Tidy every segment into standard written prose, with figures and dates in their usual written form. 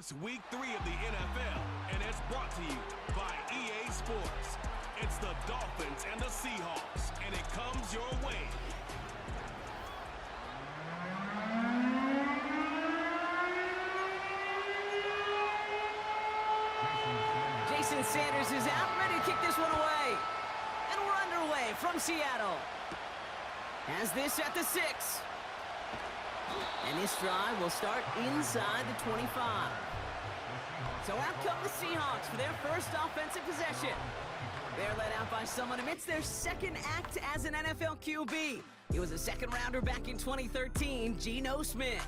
It's week 3 of the NFL, and it's brought to you by EA Sports. It's the Dolphins and the Seahawks, and it comes your way. Jason Sanders is out, ready to kick this one away. And we're underway from Seattle. Has this at the 6. And this drive will start inside the 25. So out come the Seahawks for their first offensive possession. They're led out by someone amidst their second act as an NFL QB. He was a second-rounder back in 2013, Geno Smith.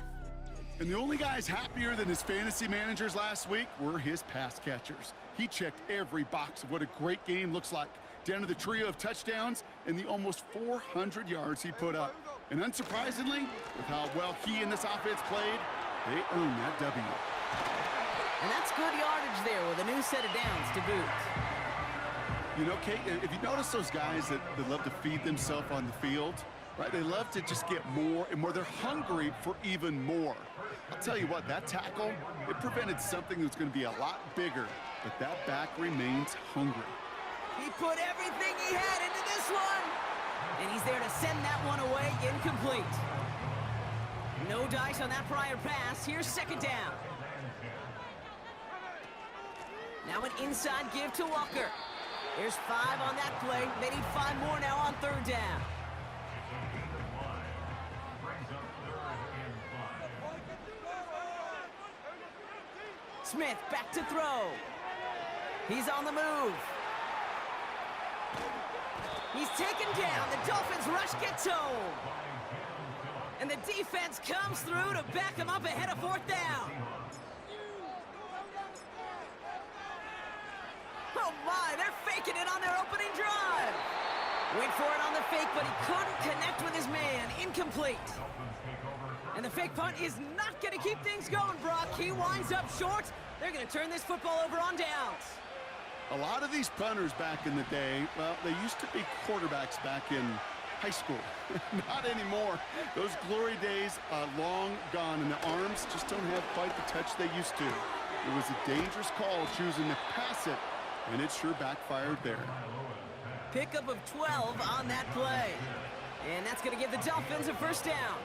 And the only guys happier than his fantasy managers last week were his pass catchers. He checked every box of what a great game looks like, down to the trio of touchdowns and the almost 400 yards he put up. And unsurprisingly, with how well he and this offense played, they earned that W. And that's good yardage there with a new set of downs to boot. You know, Kate, if you notice those guys that love to feed themselves on the field, right? They love to just get more and more. They're hungry for even more. I'll tell you what, that tackle, it prevented something that's going to be a lot bigger, but that back remains hungry. He put everything he had into this one. And he's there to send that one away incomplete. No dice on that prior pass. Here's second down. Now an inside give to Walker. There's 5 on that play. They need 5 more now on third down. Smith back to throw. He's on the move. He's taken down. The Dolphins rush gets home. And the defense comes through to back him up ahead of fourth down. Oh my, they're faking it on their opening drive. Went for it on the fake, but he couldn't connect with his man. Incomplete. And the fake punt is not going to keep things going, Brock. He winds up short. They're going to turn this football over on downs. A lot of these punters back in the day, well, they used to be quarterbacks back in high school. Not anymore. Those glory days are long gone, and the arms just don't have quite the touch they used to. It was a dangerous call choosing to pass it, and it sure backfired there. Pickup of 12 on that play. And that's going to give the Dolphins a first down.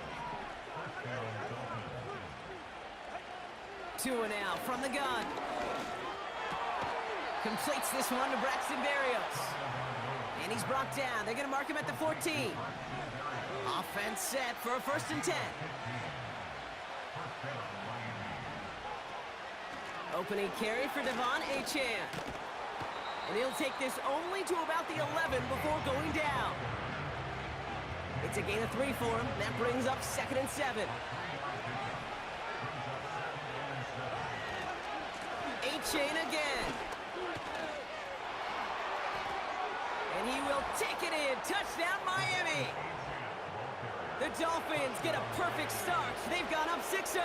2 and out from the gun. Completes this one to Braxton Berrios. And he's brought down. They're going to mark him at the 14. Offense set for a 1st and 10. Opening carry for Devon Achane. And he'll take this only to about the 11 before going down. It's a gain of 3 for him. That brings up 2nd and 7. Achane again. And he will take it in. Touchdown, Miami. The Dolphins get a perfect start. They've gone up 6-0.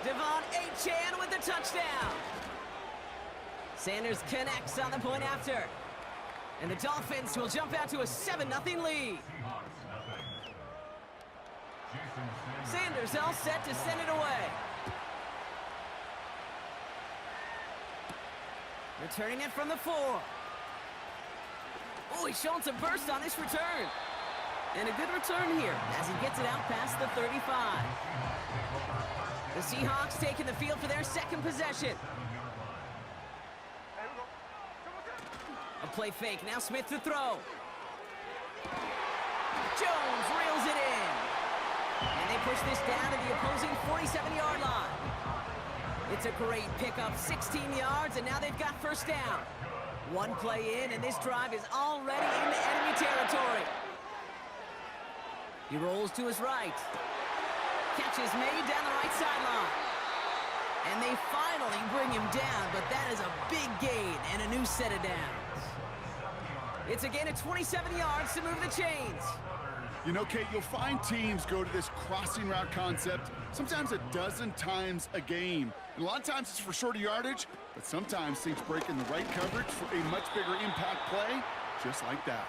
Devon Achane with the touchdown. Sanders connects on the point after. And the Dolphins will jump out to a 7-0 lead. Sanders all set to send it away. Returning it from the 4. Oh, he's showing some burst on this return. And a good return here as he gets it out past the 35. The Seahawks taking the field for their second possession. A play fake. Now Smith to throw. Jones reels it in. And they push this down to the opposing 47-yard line. It's a great pickup, 16 yards, and now they've got first down. 1 play in, and this drive is already into enemy territory. He rolls to his right. Catch is made down the right sideline. And they finally bring him down, but that is a big gain and a new set of downs. It's a gain of 27 yards to move the chains. You know, Kate, you'll find teams go to this crossing route concept sometimes a dozen times a game. And a lot of times it's for shorter yardage, but sometimes teams break in the right coverage for a much bigger impact play, just like that.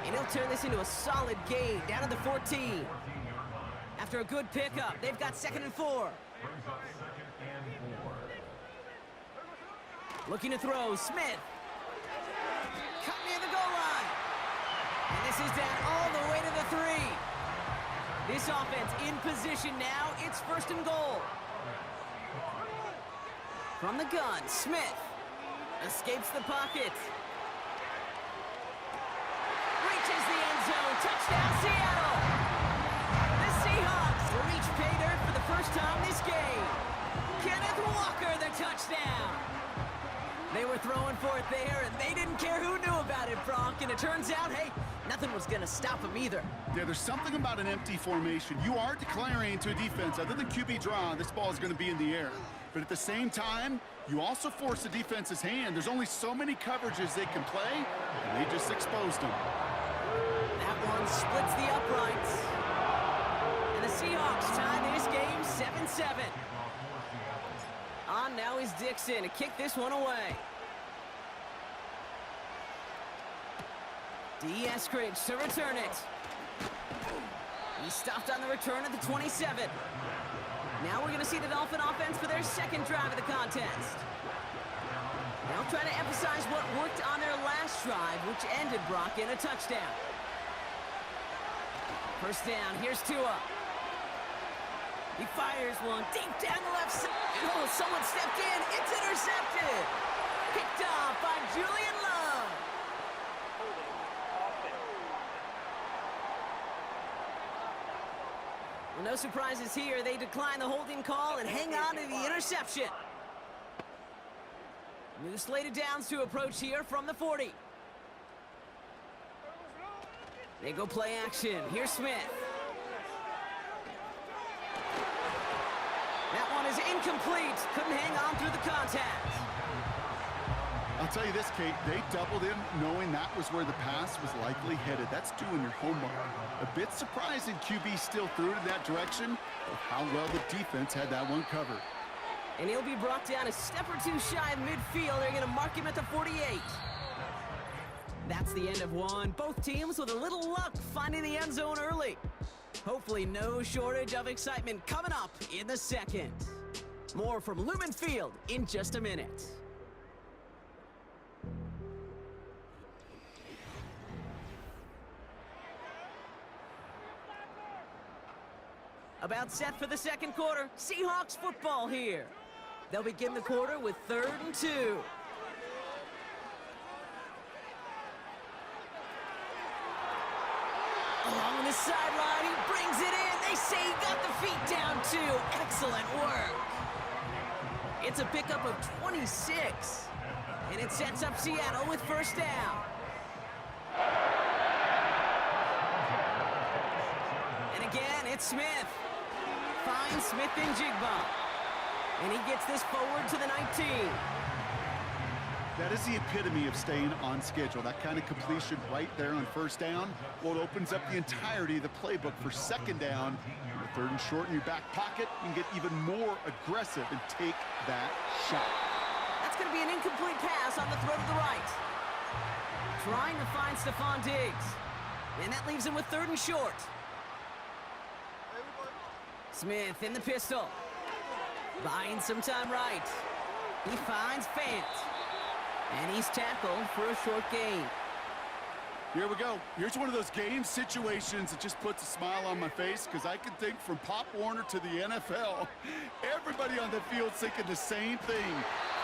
And he'll turn this into a solid gain down to the 14. After a good pickup, they've got 2nd and 4. Looking to throw, Smith. Cut near the goal line. And this is down all the way to the 3. This offense in position now. It's 1st and goal. From the gun, Smith escapes the pocket. Reaches the end zone. Touchdown, Seattle. The Seahawks reach pay dirt for the first time this game. Kenneth Walker, the touchdown. They were throwing for it there, and they didn't care who knew about it, Bronk. And it turns out, hey, nothing was going to stop them either. Yeah, there's something about an empty formation. You are declaring to a defense, other than QB draw, this ball is going to be in the air. But at the same time, you also force the defense's hand. There's only so many coverages they can play, and they just exposed them. That one splits the uprights. And the Seahawks tie this game 7-7. On now is Dixon to kick this one away. D. Eskridge to return it. He stopped on the return at the 27. Now we're going to see the Dolphin offense for their second drive of the contest. They'll try to emphasize what worked on their last drive, which ended Brock in a touchdown. First down, here's Tua. He fires one deep down the left side. Oh, someone stepped in. It's intercepted. Picked off by Julian Love. Well, no surprises here. They decline the holding call and hang on to the interception. New slated downs to approach here from the 40. They go play action. Here's Smith. That one is incomplete. Couldn't hang on through the contact. I'll tell you this, Kate, they doubled him knowing that was where the pass was likely headed. That's doing your homework. A bit surprising QB still threw it in that direction, but how well the defense had that one covered. And he'll be brought down a step or two shy of midfield. They're going to mark him at the 48. That's the end of one. Both teams with a little luck finding the end zone early. Hopefully no shortage of excitement coming up in the second. More from Lumen Field in just a minute. About set for the second quarter. Seahawks football here. They'll begin the quarter with 3rd and 2. Along the sideline, he brings it in. They say he got the feet down too. Excellent work. It's a pickup of 26. And it sets up Seattle with first down. And again, it's Smith. Finds Smith and Jigba. And he gets this forward to the 19. That is the epitome of staying on schedule. That kind of completion right there on first down. Well, it opens up the entirety of the playbook for second down. With 3rd and short in your back pocket, you can get even more aggressive and take that shot. That's going to be an incomplete pass on the throw to the right. Trying to find Stephon Diggs. And that leaves him with 3rd and short. Smith in the pistol. Buying some time right. He finds Fant. And he's tackled for a short gain. Here we go. Here's one of those game situations that just puts a smile on my face, because I can think from Pop Warner to the NFL. Everybody on the field's thinking the same thing.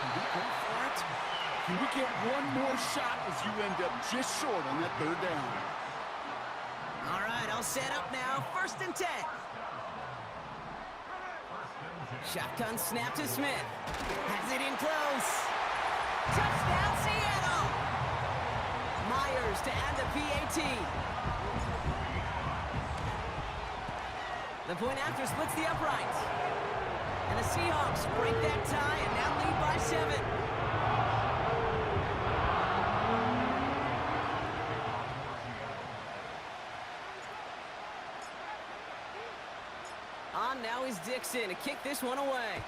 Can we go for it? Can we get one more shot as you end up just short on that 3rd down? All right, I'll set up now. 1st and 10. Shotgun snap to Smith. Has it in close. Touchdown, Seattle! Myers to add the PAT. The point after splits the uprights. And the Seahawks break that tie and now lead by 7. On now is Dixon to kick this one away.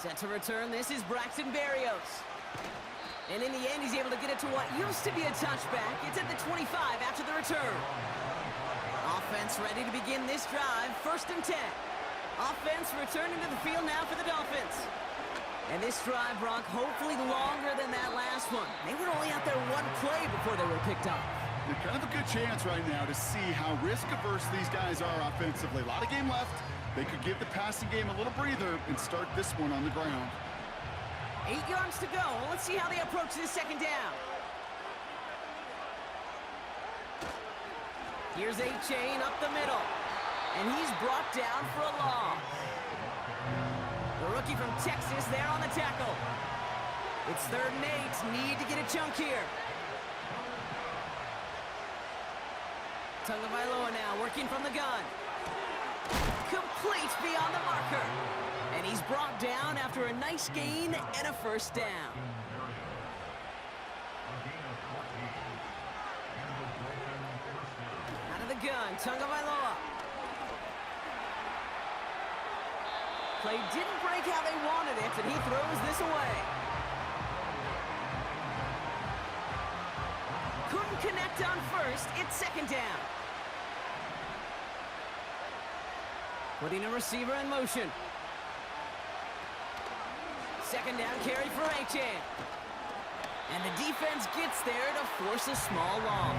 Set to return, this is Braxton Berrios. And in the end, he's able to get it to what used to be a touchback. It's at the 25 after the return. Offense ready to begin this drive, 1st and 10. Offense returning to the field now for the Dolphins. And this drive, Brock, hopefully longer than that last one. They were only out there one play before they were picked off. They're kind of a good chance right now to see how risk-averse these guys are offensively. A lot of game left. They could give the passing game a little breather and start this one on the ground. 8 yards to go. Let's see how they approach this second down. Here's A-Chain up the middle. And he's brought down for a loss. The rookie from Texas there on the tackle. It's 3rd and 8. Need to get a chunk here. Tagovailoa now working from the gun. Complete beyond the marker. And he's brought down after a nice gain and a first down. Out of the gun, Tagovailoa. Play didn't break how they wanted it, and he throws this away. Couldn't connect on first. It's second down. Putting a receiver in motion. Second down carry for A-Chain. And the defense gets there to force a small loss.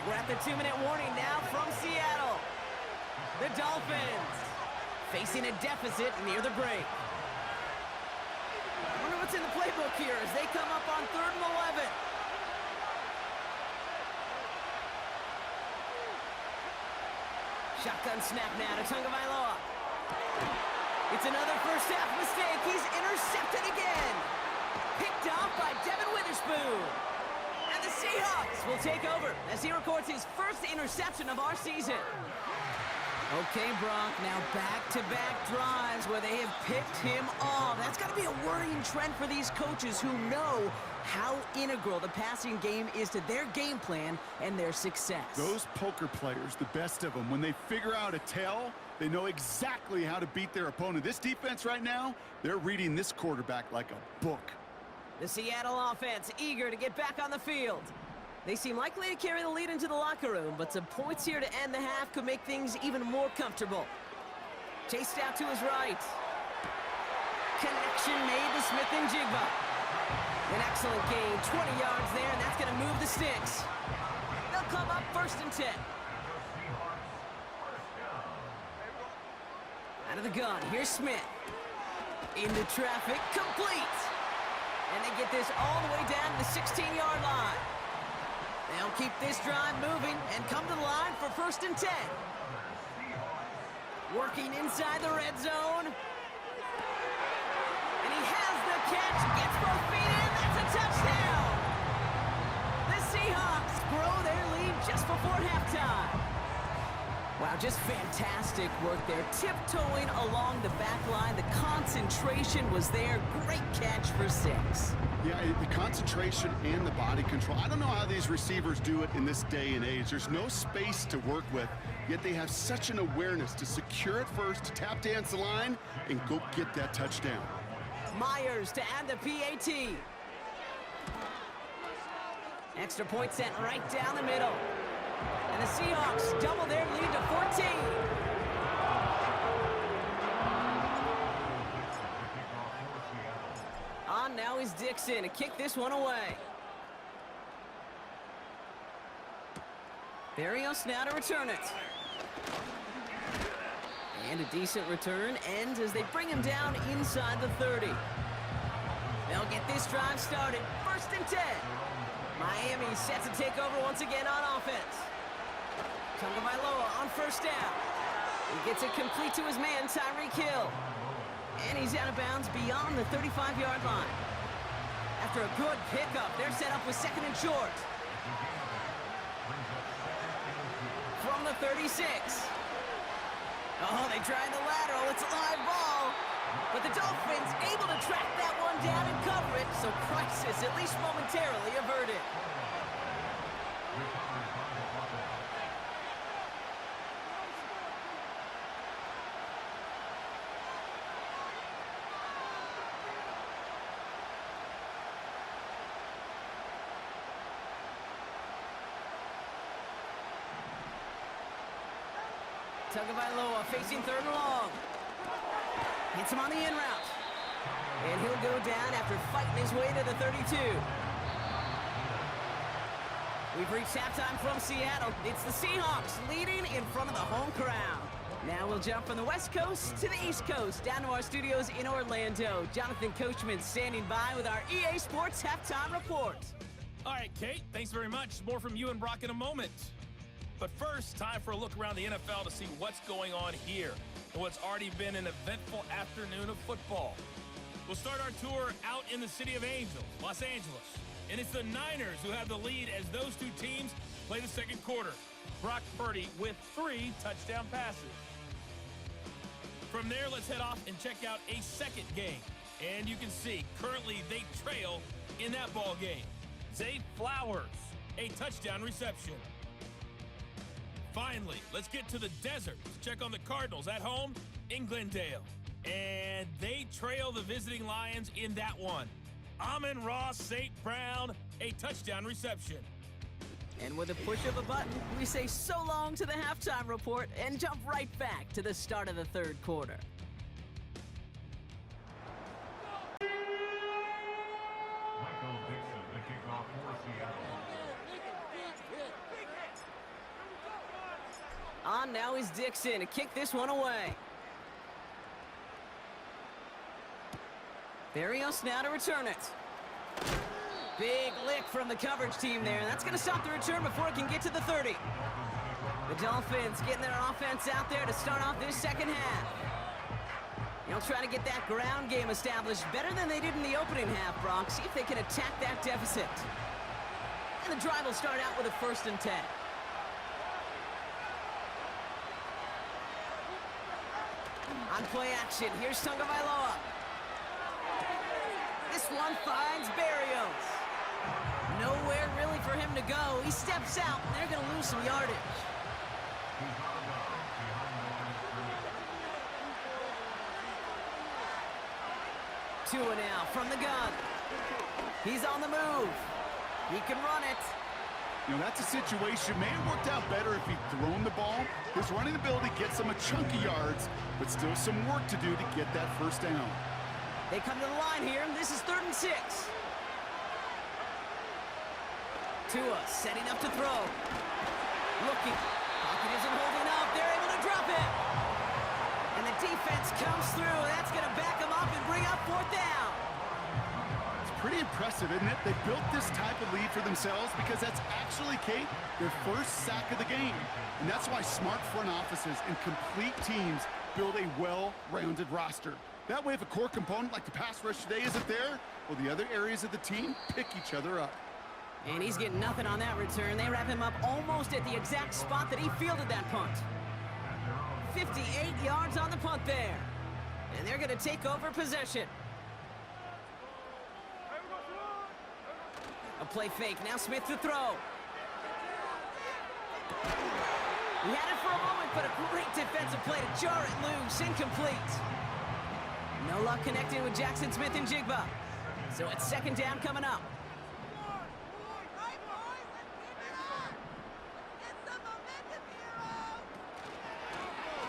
We're at the 2-minute warning now from Seattle. The Dolphins facing a deficit near the break. I wonder what's in the playbook here as they come up on 3rd and 11. Shotgun snap now to Tagovailoa. It's another first half mistake. He's intercepted again. Picked off by Devin Witherspoon. And the Seahawks will take over as he records his first interception of our season. Okay, Brock, now back-to-back drives where they have picked him off. That's got to be a worrying trend for these coaches who know how integral the passing game is to their game plan and their success. Those poker players, the best of them, when they figure out a tell, they know exactly how to beat their opponent. This defense right now, they're reading this quarterback like a book. The Seattle offense eager to get back on the field. They seem likely to carry the lead into the locker room, but some points here to end the half could make things even more comfortable. Chased out to his right. Connection made to Smith and Jigba. An excellent gain, 20 yards there, and that's going to move the sticks. They'll come up 1st and 10. Out of the gun, here's Smith. Into traffic, complete. And they get this all the way down to the 16-yard line. They'll keep this drive moving and come to the line for 1st and 10. Working inside the red zone. And he has the catch, gets both feet in, that's a touchdown! The Seahawks grow their lead just before halftime. Wow, just fantastic work there. Tiptoeing along the back line. The concentration was there. Great catch for 6. Yeah, the concentration and the body control. I don't know how these receivers do it in this day and age. There's no space to work with, yet they have such an awareness to secure it first, to tap dance the line, and go get that touchdown. Myers to add the PAT. Extra point sent right down the middle. And the Seahawks double their lead to 14. On now is Dixon to kick this one away. Barrios now to return it. And a decent return ends as they bring him down inside the 30. They'll get this drive started. 1st and 10. Miami set to take over once again on offense. Tagovailoa on 1st down. He gets it complete to his man, Tyreek Hill. And he's out of bounds beyond the 35-yard line. After a good pickup, they're set up with 2nd and short. From the 36. Oh, they tried the lateral. It's a live ball. But the Dolphins able to track that one down and cover it, so crisis at least momentarily averted. Tagovailoa facing third and long. Hits him on the in route. And he'll go down after fighting his way to the 32. We've reached halftime from Seattle. It's the Seahawks leading in front of the home crowd. Now we'll jump from the West Coast to the East Coast, down to our studios in Orlando. Jonathan Coachman standing by with our EA Sports Halftime Report. All right, Kate, thanks very much. More from you and Brock in a moment. But first, time for a look around the NFL to see what's going on here and what's already been an eventful afternoon of football. We'll start our tour out in the city of Angels, Los Angeles. And it's the Niners who have the lead as those two teams play the second quarter. Brock Purdy with 3 touchdown passes. From there, let's head off and check out a second game. And you can see, currently they trail in that ball game. Zay Flowers, a touchdown reception. Finally, let's get to the desert to check on the Cardinals at home in Glendale. And they trail the visiting Lions in that one. Amon-Ra St. Brown, a touchdown reception. And with a push of a button, we say so long to the halftime report and jump right back to the start of the third quarter. On now is Dixon to kick this one away. Barrios now to return it. Big lick from the coverage team there. That's going to stop the return before it can get to the 30. The Dolphins getting their offense out there to start off this second half. They'll try to get that ground game established better than they did in the opening half, Brock. See if they can attack that deficit. And the drive will start out with a 1st and 10. On play action, here's Tagovailoa. This one finds Barrios. Nowhere really for him to go. He steps out, and they're going to lose some yardage. Tua now from the gun. He's on the move. He can run it. You know, that's a situation. May have worked out better if he'd thrown the ball. His running ability gets him a chunky yards, but still some work to do to get that first down. They come to the line here. This is 3rd and 6. Tua setting up to throw. Looking. Pocket isn't holding up. They're able to drop it. And the defense comes through. That's going to back them up and bring up 4th down. It's pretty impressive, isn't it? They built this type of lead for themselves because that's actually, Kate, their first sack of the game. And that's why smart front offices and complete teams build a well-rounded roster. That way, if a core component like the pass rush today isn't there, well, the other areas of the team pick each other up. And he's getting nothing on that return. They wrap him up almost at the exact spot that he fielded that punt. 58 yards on the punt there. And they're going to take over possession. A play fake. Now Smith to throw. He had it for a moment, but a great defensive play to jar it loose. Incomplete. No luck connecting with Jackson Smith and Jigba. So it's 2nd down coming up.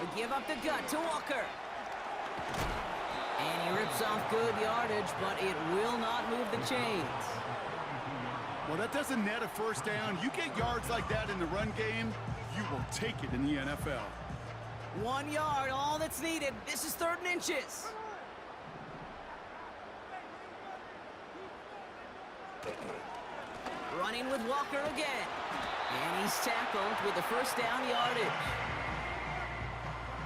We give up the gut to Walker. And he rips off good yardage, but it will not move the chains. Well, that doesn't net a first down. You get yards like that in the run game, you will take it in the NFL. 1 yard, all that's needed. This is 3rd and inches. Running with Walker again. And he's tackled with the 1st down yardage.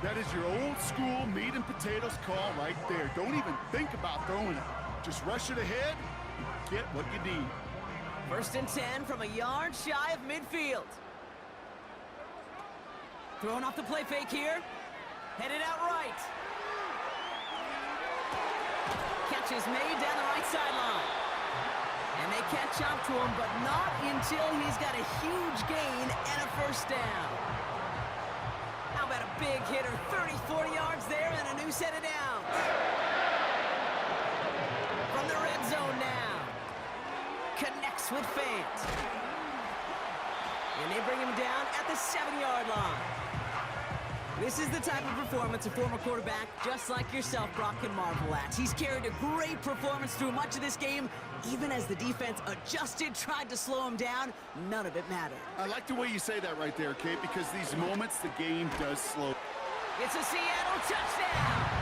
That is your old school meat and potatoes call right there. Don't even think about throwing it. Just rush it ahead and get what you need. 1st and 10 from a yard shy of midfield. Throwing off the play fake here. Headed out right. Catch is made down the right sideline. And they catch up to him, but not until he's got a huge gain and a 1st down. How about a big hitter? 30, 40 yards there and a new set of downs. From the red zone now. Connects with Fant. And they bring him down at the 7-yard line. This is the type of performance a former quarterback just like yourself, Brock, can marvel at. He's carried a great performance through much of this game. Even as the defense adjusted, tried to slow him down, none of it mattered. I like the way you say that right there, Kate, because these moments the game does slow. It's a Seattle touchdown!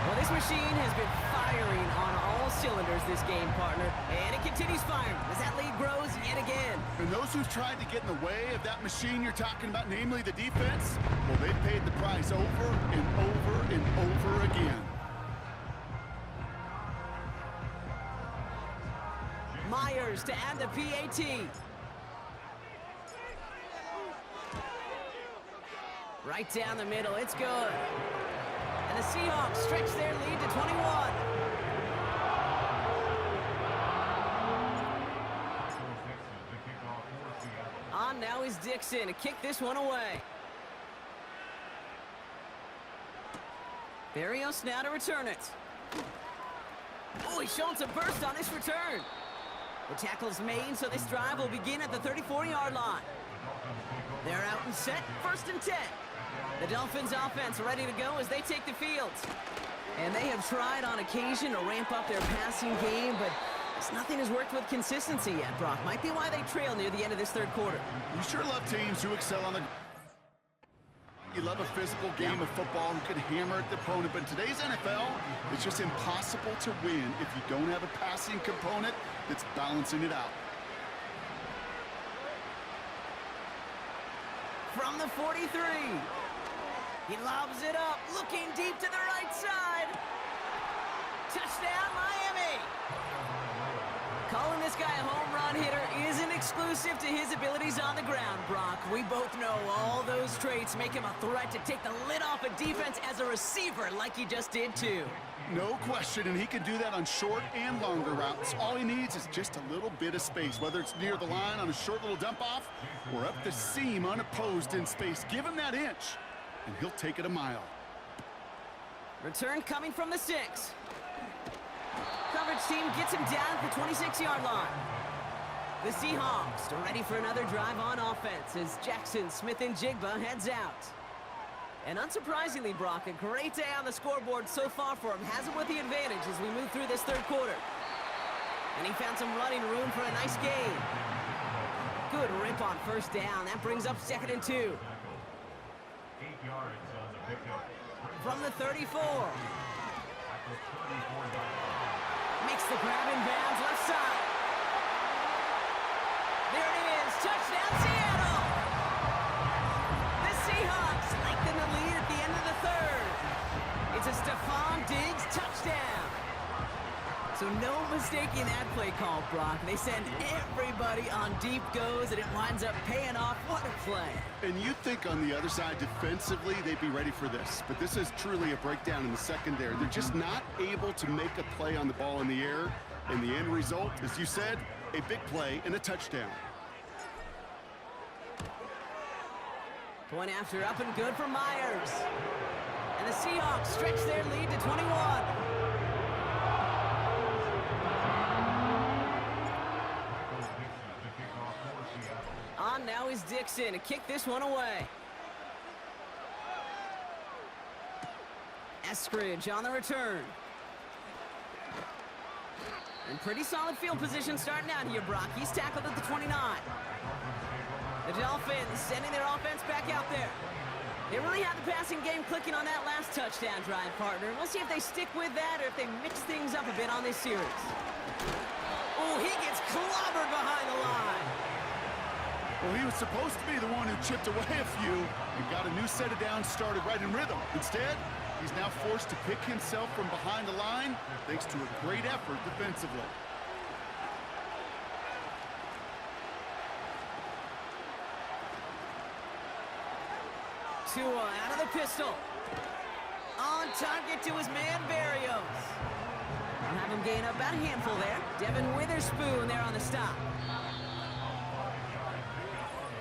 Well, this machine has been firing on all cylinders this game, partner, and it continues firing as that lead grows yet again. And those who've tried to get in the way of that machine you're talking about, namely the defense, well, they've paid the price over and over and over again. Myers to add the PAT. Right down the middle, it's good. And the Seahawks stretch their lead to 21. On now is Dixon to kick this one away. Barrios now to return it. Oh, he's showing some burst on this return. The tackle's made, so this drive will begin at the 34-yard line. They're out and set, 1st and 10. The Dolphins offense ready to go as they take the field. And they have tried on occasion to ramp up their passing game, but nothing has worked with consistency yet, Brock. Might be why they trail near the end of this third quarter. You sure love teams who excel on the... You love a physical game of football who can hammer at the opponent, but in today's NFL, it's just impossible to win if you don't have a passing component that's balancing it out. From the 43. He lobs it up, looking deep to the right side. Touchdown, Miami. Calling this guy a home run hitter isn't exclusive to his abilities on the ground, Brock. We both know all those traits make him a threat to take the lid off a defense as a receiver like he just did too. No question, and he can do that on short and longer routes. All he needs is just a little bit of space, whether it's near the line on a short little dump-off or up the seam unopposed in space. Give him that inch, and he'll take it a mile. Return coming from the 6. Coverage team gets him down at the 26-yard line. The Seahawks are ready for another drive on offense as Jackson, Smith, and Jigba heads out. And unsurprisingly, Brock, a great day on the scoreboard so far for him. Has him with the advantage as we move through this third quarter. And he found some running room for a nice gain. Good rip on 1st down. That brings up 2nd and 2. 8 yards on the pickup. From the 34. Makes the grab in bounds, left side. There it is, touchdown Seattle! The Seahawks lengthen the lead at the end of the 3rd. It's a Stephon Diggs touchdown. So no mistaking that play call, Brock. They send everybody on deep goes, and it winds up paying off. What a play. And you'd think on the other side defensively they'd be ready for this, but this is truly a breakdown in the secondary. They're just not able to make a play on the ball in the air, and the end result, as you said, a big play and a touchdown. Point after up and good for Myers. And the Seahawks stretch their lead to 21. On now is Dixon to kick this one away. Eskridge on the return. And pretty solid field position starting out here, Brock. He's tackled at the 29. The Dolphins sending their offense back out there. They really had the passing game clicking on that last touchdown drive, partner. We'll see if they stick with that or if they mix things up a bit on this series. Oh, he gets clobbered behind the line. Well, he was supposed to be the one who chipped away a few and got a new set of downs started right in rhythm. Instead, he's now forced to pick himself from behind the line thanks to a great effort defensively. Tua out of the pistol. On target to his man, Barrios. We'll have him gain up about a handful there. Devin Witherspoon there on the stop.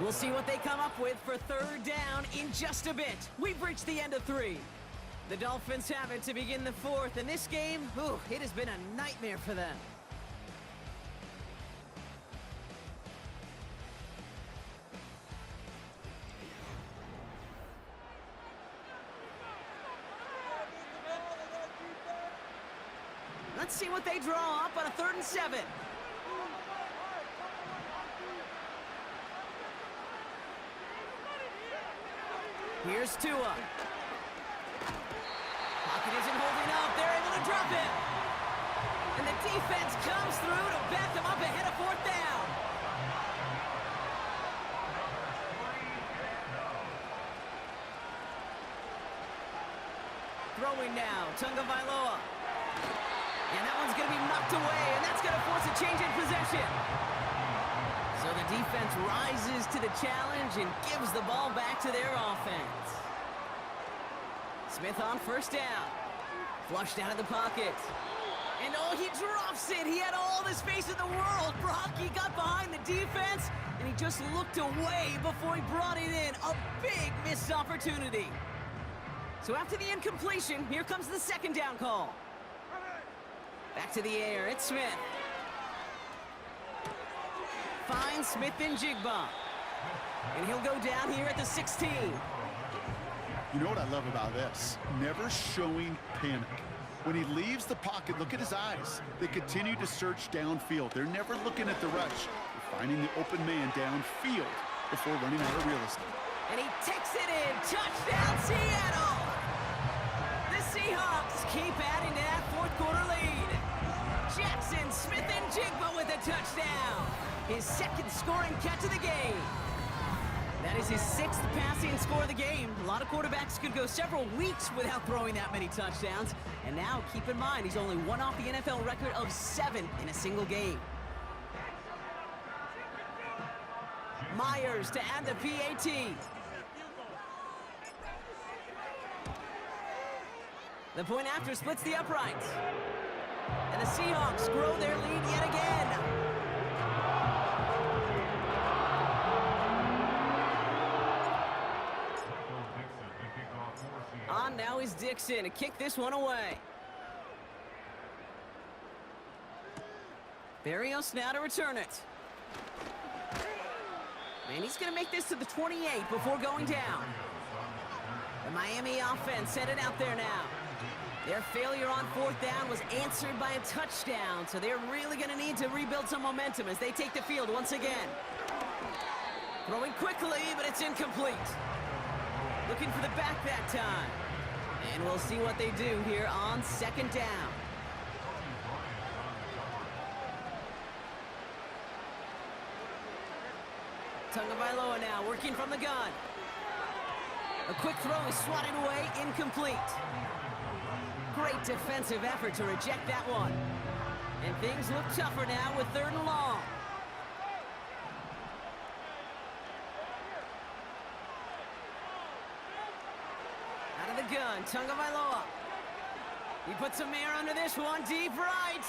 We'll see what they come up with for 3rd down in just a bit. We've reached the end of 3. The Dolphins have it to begin the 4th, and this game, ooh, it has been a nightmare for them. Let's see what they draw up on a 3rd and 7. Here's Tua. Pocket isn't holding up. They're able to drop it. And the defense comes through to back them up ahead of 4th down. Throwing now, Tagovailoa. And that one's going to be knocked away, and that's going to force a change in possession. So the defense rises to the challenge and gives the ball back to their offense. Smith on 1st down. Flushed out of the pocket. And oh, he drops it. He had all the space in the world. Brock, he got behind the defense, and he just looked away before he brought it in. A big missed opportunity. So after the incompletion, here comes the 2nd down call. Back to the air, it's Smith. Finds Smith and Jigba. And he'll go down here at the 16. You know what I love about this? Never showing panic. When he leaves the pocket, look at his eyes. They continue to search downfield. They're never looking at the rush. They're finding the open man downfield before running out of real estate. And he takes it in. Touchdown, Seattle! The Seahawks keep adding to that 4th quarter lead. Jackson, Smith, and Jigba with a touchdown. His 2nd scoring catch of the game. That is his 6th passing score of the game. A lot of quarterbacks could go several weeks without throwing that many touchdowns. And now, keep in mind, he's only one off the NFL record of 7 in a single game. Myers to add the PAT. The point after splits the uprights. And the Seahawks grow their lead yet again. On now is Dixon to kick this one away. Barrios now to return it. And he's going to make this to the 28 before going down. The Miami offense headed out there now. Their failure on 4th down was answered by a touchdown, so they're really going to need to rebuild some momentum as they take the field once again. Throwing quickly, but it's incomplete. Looking for the back that time. And we'll see what they do here on 2nd down. Tagovailoa now working from the gun. A quick throw is swatted away, incomplete. Great defensive effort to reject that one. And things look tougher now with 3rd and long. Out of the gun, Tagovailoa. He puts some air under this one, deep right.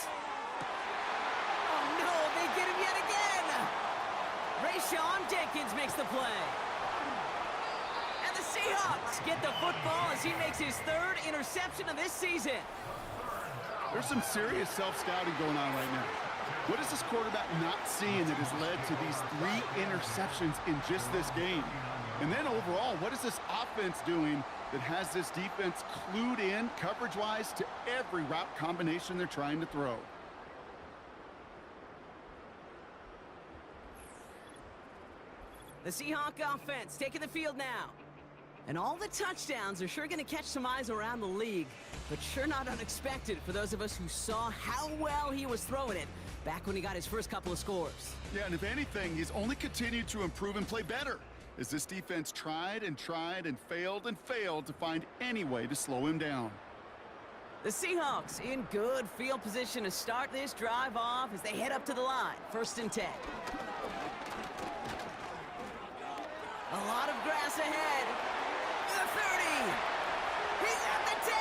Oh no, they get him yet again. Rayshawn Jenkins makes the play. And the Seahawks get the football as he makes his 3rd interception of this season. There's some serious self-scouting going on right now. What is this quarterback not seeing that has led to these 3 interceptions in just this game? And then overall, what is this offense doing that has this defense clued in coverage-wise to every route combination they're trying to throw? The Seahawk offense taking the field now. And all the touchdowns are sure going to catch some eyes around the league, but sure not unexpected for those of us who saw how well he was throwing it back when he got his first couple of scores. Yeah, and if anything, he's only continued to improve and play better as this defense tried and failed to find any way to slow him down. The Seahawks in good field position to start this drive off as they head up to the line. 1st and 10. A lot of grass ahead. The 30. He's at the 10.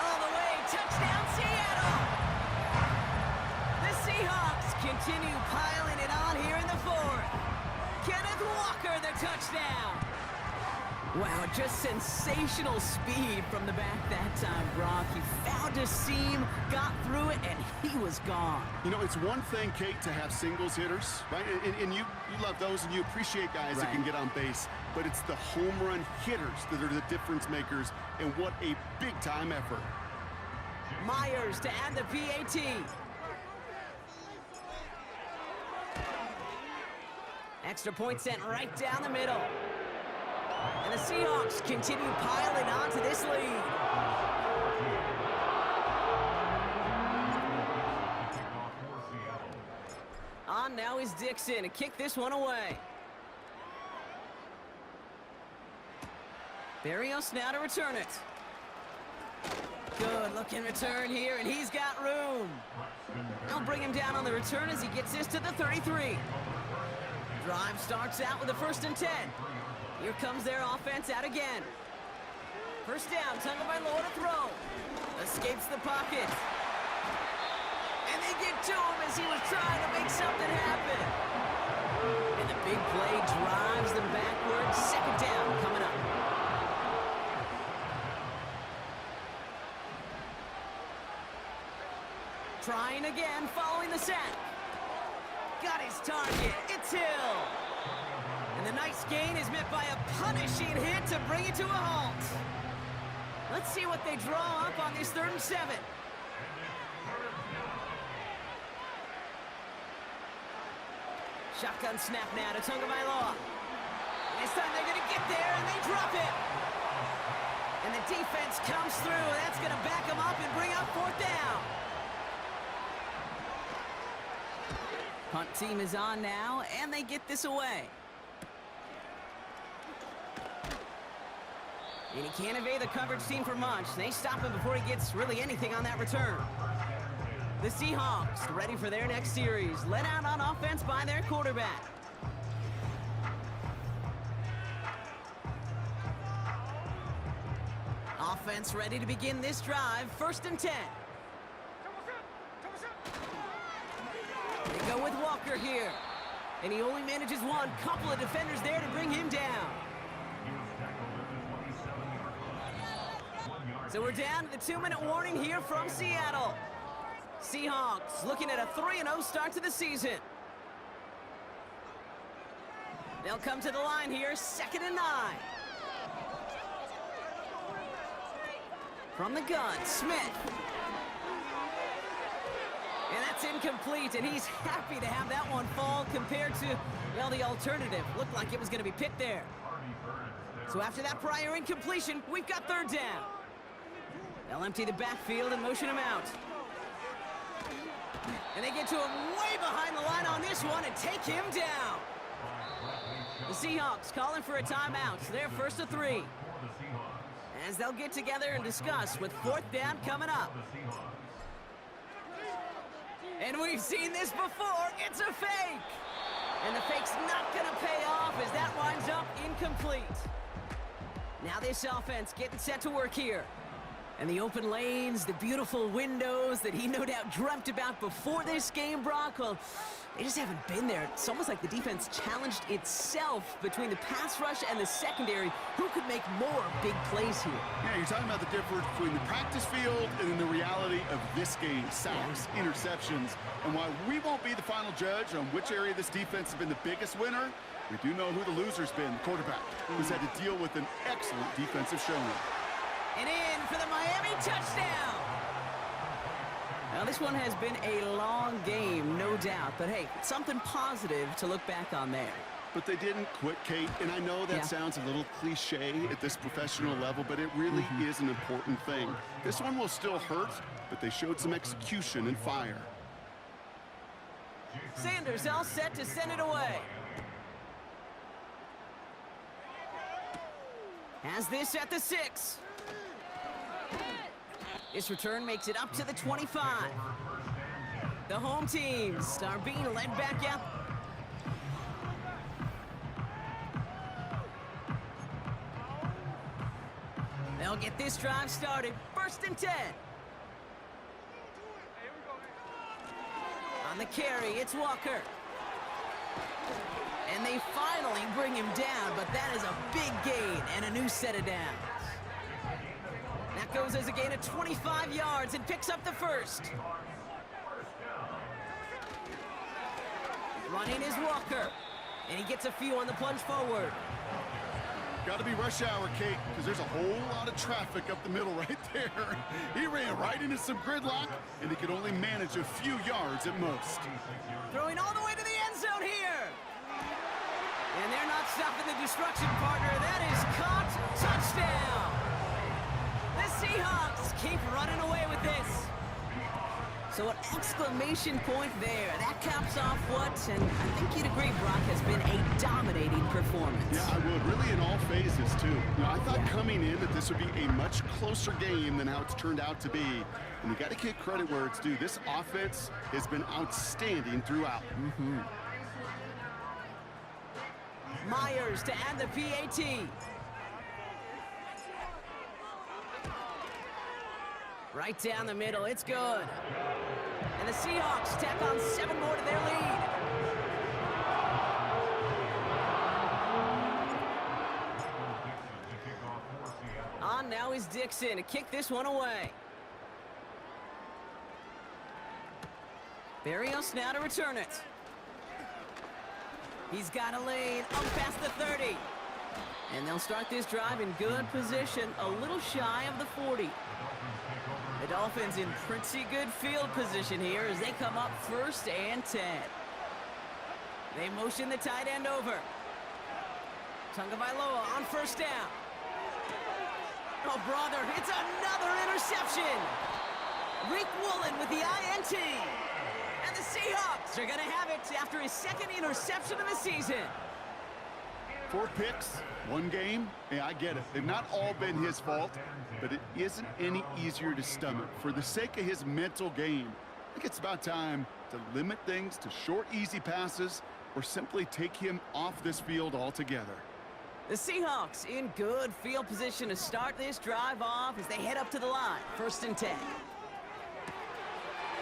All the way. Touchdown, Seattle. The Seahawks continue piling it on here in the 4th. Kenneth Walker, the touchdown. Wow, just sensational speed from the back that time, Brock. He found a seam, got through it, and he was gone. You know, it's one thing, Kate, to have singles hitters, right? And you love those, and you appreciate guys that can get on base. But it's the home run hitters that are the difference makers, and what a big-time effort. Myers to add the PAT. Extra point sent right down the middle. And the Seahawks continue piling on to this lead. On now is Dixon to kick this one away. Barrios now to return it. Good looking return here, and he's got room. They'll bring him down on the return as he gets this to the 33. Drive starts out with a 1st and 10. Here comes their offense out again. First down, Tunga by Law to throw. Escapes the pocket. And they get to him as he was trying to make something happen. And the big play drives them backwards. 2nd down coming up. Trying again, following the sack. Got his target. It's Hill. And the nice gain is met by a punishing hit to bring it to a halt. Let's see what they draw up on this 3rd and 7. Shotgun snap now to Tunga by Law. This time they're going to get there, and they drop it. And the defense comes through. That's going to back them up and bring up 4th down. Punt team is on now, and they get this away. And he can't evade the coverage team for much. They stop him before he gets really anything on that return. The Seahawks ready for their next series, led out on offense by their quarterback. Offense ready to begin this drive, 1st and 10. They go with Walker here. And he only manages one. Couple of defenders there to bring him down. So we're down to the 2-minute warning here from Seattle. Seahawks looking at a 3-0 start to the season. They'll come to the line here, 2nd and 9. From the gun, Smith. And that's incomplete, and he's happy to have that one fall compared to, well, the alternative. Looked like it was going to be picked there. So after that prior incompletion, we've got 3rd down. They'll empty the backfield and motion him out. And they get to him way behind the line on this one and take him down. The Seahawks calling for a timeout. They're 1st and 3. As they'll get together and discuss with 4th down coming up. And we've seen this before. It's a fake. And the fake's not going to pay off as that winds up incomplete. Now this offense getting set to work here. And the open lanes, the beautiful windows that he no doubt dreamt about before this game, Brock, well, they just haven't been there. It's almost like the defense challenged itself between the pass rush and the secondary. Who could make more big plays here? Yeah, you're talking about the difference between the practice field and then the reality of this game. Sacks, interceptions. And while we won't be the final judge on which area this defense has been the biggest winner, we do know who the loser's been, the quarterback, who's had to deal with an excellent defensive showing. And in for the Miami touchdown. Now, this one has been a long game, no doubt. But, hey, something positive to look back on there. But they didn't quit, Kate. And I know that sounds a little cliche at this professional level, but it really is an important thing. This one will still hurt, but they showed some execution and fire. Sanders all set to send it away. Has this at the 6. This return makes it up to the 25. The home teams are being led back out. They'll get this drive started. 1st and 10. On the carry, it's Walker. And they finally bring him down, but that is a big gain and a new set of downs. That goes as a gain of 25 yards and picks up the 1st. Running is Walker. And he gets a few on the plunge forward. got to be rush hour, Kate, because there's a whole lot of traffic up the middle right there. He ran right into some gridlock, and he could only manage a few yards at most. Throwing all the way to the end zone here. And they're not stopping the destruction, partner. That is caught. Touchdown. The Seahawks keep running away with this. So an exclamation point there. That caps off what, and I think you'd agree, Brock, has been a dominating performance. Yeah, I would. Really in all phases, too. You know, I thought coming in that this would be a much closer game than how it's turned out to be. And you got to give credit where it's due. This offense has been outstanding throughout. Myers to add the PAT. Right down the middle, it's good. And the Seahawks tack on 7 more to their lead. On now is Dixon to kick this one away. Barrios now to return it. He's got a lane up past the 30. And they'll start this drive in good position, a little shy of the 40. The Dolphins in pretty good field position here as they come up 1st and 10. They motion the tight end over. Tagovailoa on 1st down. Oh, brother, it's another interception. Rick Woolen with the INT. And the Seahawks are going to have it after his 2nd interception of the season. 4 picks, 1 game. Yeah, I get it. They've not all been his fault, but it isn't any easier to stomach. For the sake of his mental game, I think it's about time to limit things to short, easy passes or simply take him off this field altogether. The Seahawks in good field position to start this drive off as they head up to the line. 1st and 10.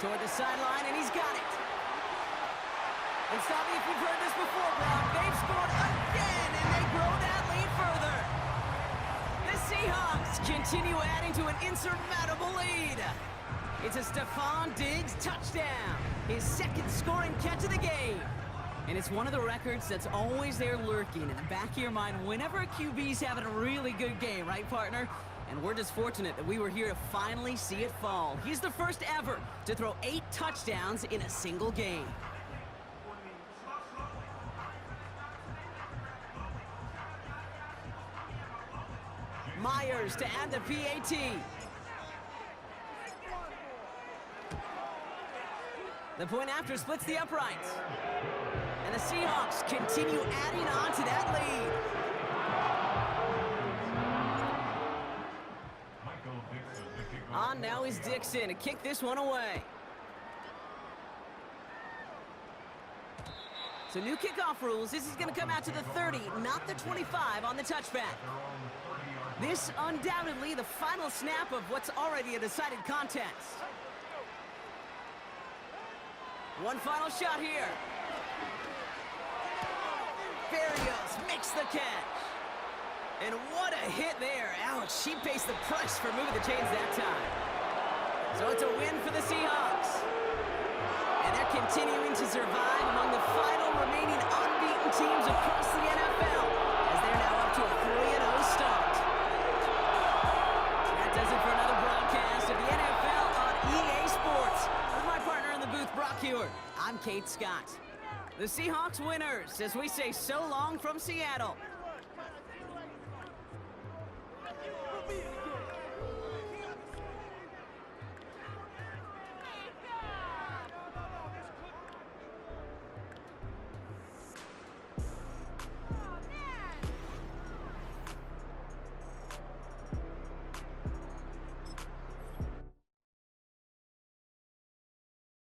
Toward the sideline, and he's got it. And stop me if you've heard this before, Brock. They've scored again, and they grow that lead further. The Seahawks continue adding to an insurmountable lead. It's a Stephon Diggs touchdown, his 2nd scoring catch of the game. And it's one of the records that's always there lurking in the back of your mind whenever a QB's having a really good game, right, partner? And we're just fortunate that we were here to finally see it fall. He's the first ever to throw 8 touchdowns in a single game. Myers to add the PAT. The point after splits the uprights. And the Seahawks continue adding on to that lead. On now is Dixon to kick this one away. So new kickoff rules. This is going to come out to the 30, not the 25 on the touchback. This undoubtedly the final snap of what's already a decided contest. One final shot here. Barrios makes the catch. And what a hit there. Ouch, she pays the price for moving the chains that time. So it's a win for the Seahawks. And they're continuing to survive among the final remaining unbeaten teams across the NFL as they're now up to a 3-0 start. That does it for another broadcast of the NFL on EA Sports. With my partner in the booth, Brock Hewitt, I'm Kate Scott. The Seahawks winners as we say so long from Seattle.